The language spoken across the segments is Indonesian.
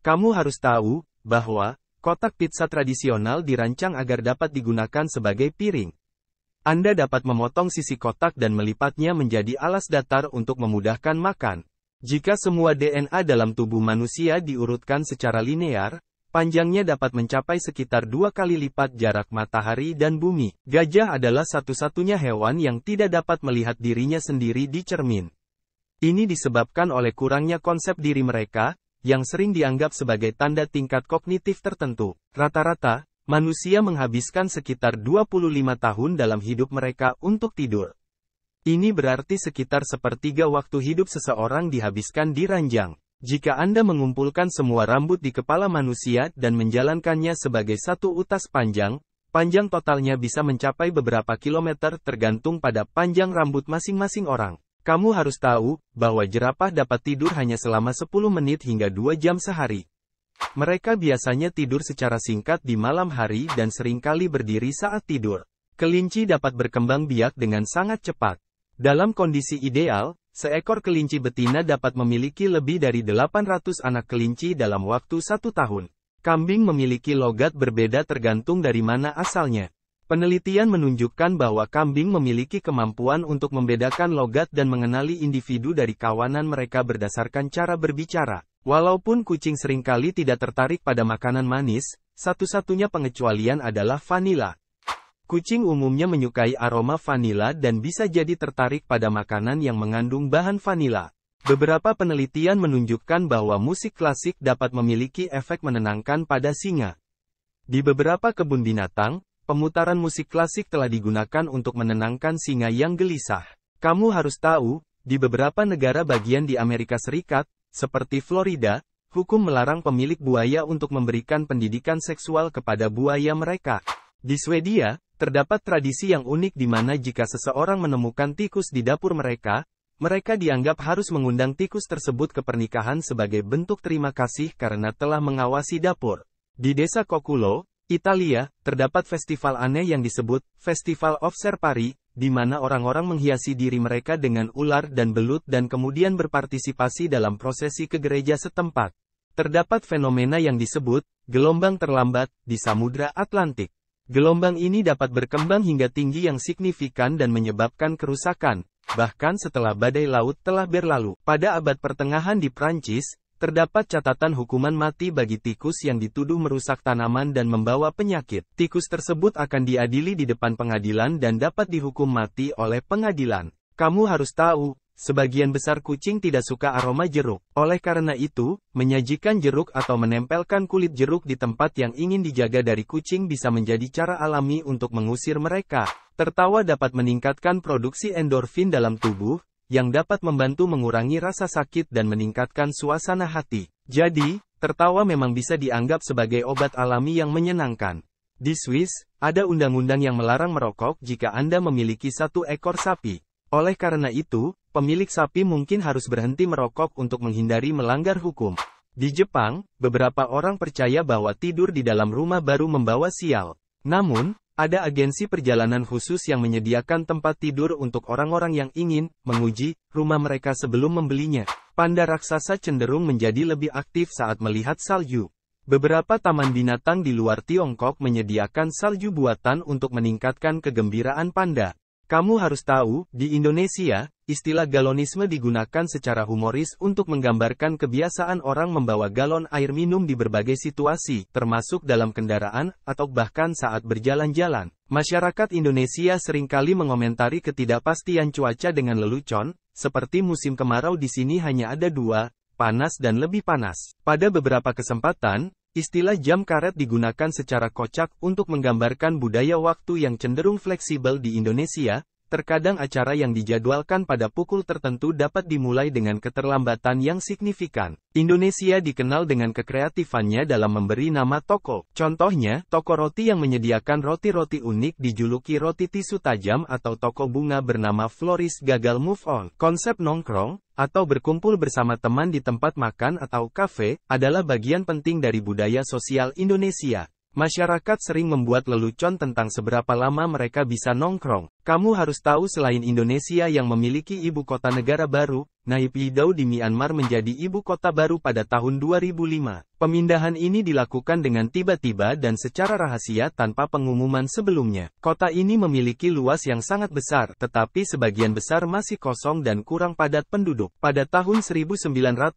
Kamu harus tahu bahwa kotak pizza tradisional dirancang agar dapat digunakan sebagai piring. Anda dapat memotong sisi kotak dan melipatnya menjadi alas datar untuk memudahkan makan. Jika semua DNA dalam tubuh manusia diurutkan secara linear, panjangnya dapat mencapai sekitar 2 kali lipat jarak matahari dan bumi. Gajah adalah satu-satunya hewan yang tidak dapat melihat dirinya sendiri di cermin. Ini disebabkan oleh kurangnya konsep diri mereka, yang sering dianggap sebagai tanda tingkat kognitif tertentu. Rata-rata, manusia menghabiskan sekitar 25 tahun dalam hidup mereka untuk tidur. Ini berarti sekitar sepertiga waktu hidup seseorang dihabiskan di ranjang. Jika Anda mengumpulkan semua rambut di kepala manusia dan menjalankannya sebagai satu utas panjang totalnya bisa mencapai beberapa kilometer tergantung pada panjang rambut masing-masing orang. Kamu harus tahu bahwa jerapah dapat tidur hanya selama 10 menit hingga 2 jam sehari. Mereka biasanya tidur secara singkat di malam hari dan seringkali berdiri saat tidur. Kelinci dapat berkembang biak dengan sangat cepat. Dalam kondisi ideal, seekor kelinci betina dapat memiliki lebih dari 800 anak kelinci dalam waktu 1 tahun. Kambing memiliki logat berbeda tergantung dari mana asalnya. Penelitian menunjukkan bahwa kambing memiliki kemampuan untuk membedakan logat dan mengenali individu dari kawanan mereka berdasarkan cara berbicara. Walaupun kucing seringkali tidak tertarik pada makanan manis, satu-satunya pengecualian adalah vanila. Kucing umumnya menyukai aroma vanila dan bisa jadi tertarik pada makanan yang mengandung bahan vanila. Beberapa penelitian menunjukkan bahwa musik klasik dapat memiliki efek menenangkan pada singa. Di beberapa kebun binatang, pemutaran musik klasik telah digunakan untuk menenangkan singa yang gelisah. Kamu harus tahu, di beberapa negara bagian di Amerika Serikat, seperti Florida, hukum melarang pemilik buaya untuk memberikan pendidikan seksual kepada buaya mereka. Di Swedia, terdapat tradisi yang unik di mana jika seseorang menemukan tikus di dapur mereka dianggap harus mengundang tikus tersebut ke pernikahan sebagai bentuk terima kasih karena telah mengawasi dapur. Di desa Kokulo, Italia, terdapat festival aneh yang disebut Festival of Serpari, di mana orang-orang menghiasi diri mereka dengan ular dan belut dan kemudian berpartisipasi dalam prosesi ke gereja setempat. Terdapat fenomena yang disebut gelombang terlambat di Samudra Atlantik. Gelombang ini dapat berkembang hingga tinggi yang signifikan dan menyebabkan kerusakan, bahkan setelah badai laut telah berlalu. Pada abad pertengahan di Prancis, terdapat catatan hukuman mati bagi tikus yang dituduh merusak tanaman dan membawa penyakit. Tikus tersebut akan diadili di depan pengadilan dan dapat dihukum mati oleh pengadilan. Kamu harus tahu, sebagian besar kucing tidak suka aroma jeruk. Oleh karena itu, menyajikan jeruk atau menempelkan kulit jeruk di tempat yang ingin dijaga dari kucing bisa menjadi cara alami untuk mengusir mereka. Tertawa dapat meningkatkan produksi endorfin dalam tubuh, yang dapat membantu mengurangi rasa sakit dan meningkatkan suasana hati. Jadi, tertawa memang bisa dianggap sebagai obat alami yang menyenangkan. Di Swiss, ada undang-undang yang melarang merokok jika Anda memiliki 1 ekor sapi. Oleh karena itu, pemilik sapi mungkin harus berhenti merokok untuk menghindari melanggar hukum. Di Jepang, beberapa orang percaya bahwa tidur di dalam rumah baru membawa sial. Namun, ada agensi perjalanan khusus yang menyediakan tempat tidur untuk orang-orang yang ingin menguji rumah mereka sebelum membelinya. Panda raksasa cenderung menjadi lebih aktif saat melihat salju. Beberapa taman binatang di luar Tiongkok menyediakan salju buatan untuk meningkatkan kegembiraan panda. Kamu harus tahu, di Indonesia, istilah galonisme digunakan secara humoris untuk menggambarkan kebiasaan orang membawa galon air minum di berbagai situasi, termasuk dalam kendaraan, atau bahkan saat berjalan-jalan. Masyarakat Indonesia seringkali mengomentari ketidakpastian cuaca dengan lelucon, seperti musim kemarau di sini hanya ada 2, panas dan lebih panas. Pada beberapa kesempatan, istilah jam karet digunakan secara kocak untuk menggambarkan budaya waktu yang cenderung fleksibel di Indonesia. Terkadang acara yang dijadwalkan pada pukul tertentu dapat dimulai dengan keterlambatan yang signifikan. Indonesia dikenal dengan kekreatifannya dalam memberi nama toko. Contohnya, toko roti yang menyediakan roti-roti unik dijuluki roti tisu tajam atau toko bunga bernama Floris gagal move on. Konsep nongkrong, atau berkumpul bersama teman di tempat makan atau kafe, adalah bagian penting dari budaya sosial Indonesia. Masyarakat sering membuat lelucon tentang seberapa lama mereka bisa nongkrong. Kamu harus tahu selain Indonesia yang memiliki ibu kota negara baru, Naypyidaw di Myanmar menjadi ibu kota baru pada tahun 2005. Pemindahan ini dilakukan dengan tiba-tiba dan secara rahasia tanpa pengumuman sebelumnya. Kota ini memiliki luas yang sangat besar, tetapi sebagian besar masih kosong dan kurang padat penduduk. Pada tahun 1997,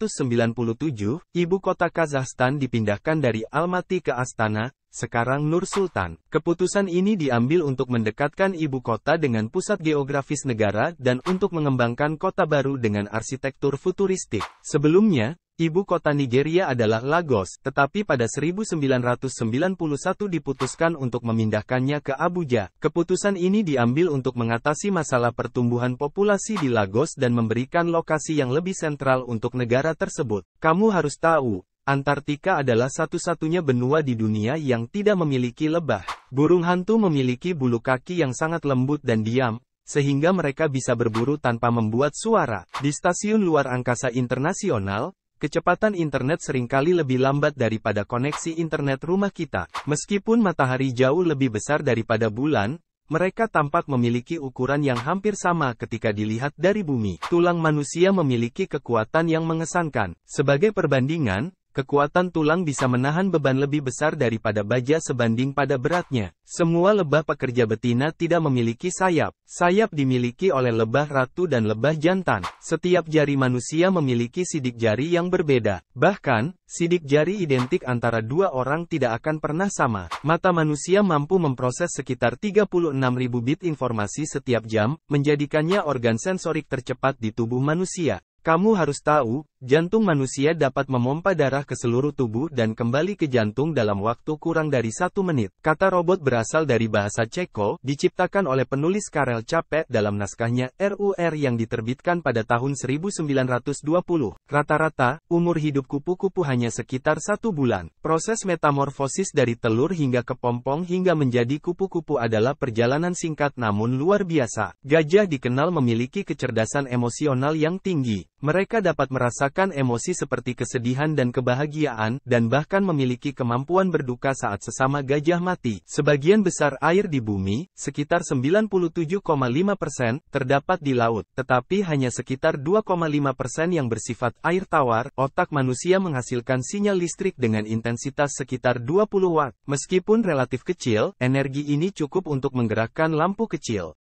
ibu kota Kazakhstan dipindahkan dari Almaty ke Astana, sekarang Nur Sultan. Keputusan ini diambil untuk mendekatkan ibu kota dengan pusat geografis negara dan untuk mengembangkan kota baru dengan arsitektur futuristik. Sebelumnya, ibu kota Nigeria adalah Lagos, tetapi pada 1991 diputuskan untuk memindahkannya ke Abuja. Keputusan ini diambil untuk mengatasi masalah pertumbuhan populasi di Lagos dan memberikan lokasi yang lebih sentral untuk negara tersebut. Kamu harus tahu, Antartika adalah satu-satunya benua di dunia yang tidak memiliki lebah. Burung hantu memiliki bulu kaki yang sangat lembut dan diam, sehingga mereka bisa berburu tanpa membuat suara. Di stasiun luar angkasa internasional, kecepatan internet seringkali lebih lambat daripada koneksi internet rumah kita. Meskipun matahari jauh lebih besar daripada bulan, mereka tampak memiliki ukuran yang hampir sama ketika dilihat dari bumi. Tulang manusia memiliki kekuatan yang mengesankan. Sebagai perbandingan, kekuatan tulang bisa menahan beban lebih besar daripada baja sebanding pada beratnya. Semua lebah pekerja betina tidak memiliki sayap. Sayap dimiliki oleh lebah ratu dan lebah jantan. Setiap jari manusia memiliki sidik jari yang berbeda. Bahkan, sidik jari identik antara dua orang tidak akan pernah sama. Mata manusia mampu memproses sekitar 36.000 bit informasi setiap jam, menjadikannya organ sensorik tercepat di tubuh manusia. Kamu harus tahu, jantung manusia dapat memompa darah ke seluruh tubuh dan kembali ke jantung dalam waktu kurang dari 1 menit. Kata robot berasal dari bahasa Ceko, diciptakan oleh penulis Karel Čapek dalam naskahnya RUR yang diterbitkan pada tahun 1920. Rata-rata, umur hidup kupu-kupu hanya sekitar 1 bulan. Proses metamorfosis dari telur hingga kepompong hingga menjadi kupu-kupu adalah perjalanan singkat namun luar biasa. Gajah dikenal memiliki kecerdasan emosional yang tinggi. Mereka dapat merasakan emosi seperti kesedihan dan kebahagiaan, dan bahkan memiliki kemampuan berduka saat sesama gajah mati. Sebagian besar air di bumi, sekitar 97,5%, terdapat di laut, tetapi hanya sekitar 2,5% yang bersifat air tawar. Otak manusia menghasilkan sinyal listrik dengan intensitas sekitar 20 watt. Meskipun relatif kecil, energi ini cukup untuk menggerakkan lampu kecil.